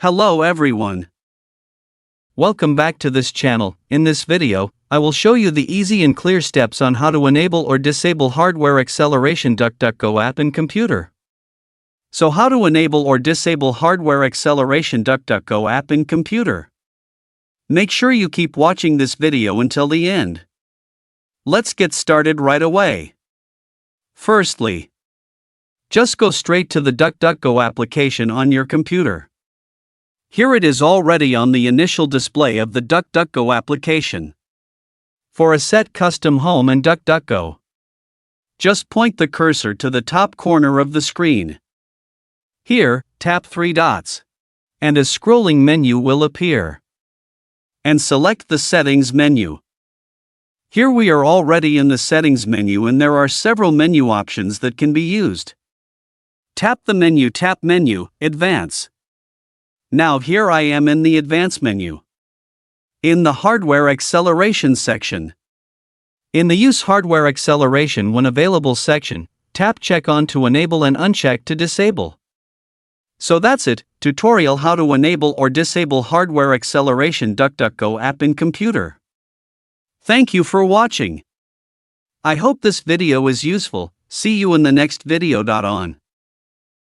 Hello everyone. Welcome back to this channel. In this video, I will show you the easy and clear steps on how to enable or disable hardware acceleration Duckduckgo app in computer. So how to enable or disable hardware acceleration Duckduckgo app in computer? Make sure you keep watching this video until the end. Let's get started right away. Firstly, just go straight to the Duckduckgo application on your computer. Here it is already on the initial display of the Duckduckgo application. For a set custom home in Duckduckgo, just point the cursor to the top corner of the screen. Here, tap three dots, and a scrolling menu will appear. And select the Settings menu. Here we are already in the Settings menu and there are several menu options that can be used. Tap the menu, tap Menu, Advance. Now here I am in the Advanced menu. In the Hardware Acceleration section. In the Use Hardware Acceleration when available section, tap Check on to enable and uncheck to disable. So that's it, tutorial how to enable or disable hardware acceleration Duckduckgo app in computer. Thank you for watching. I hope this video is useful. See you in the next video. On.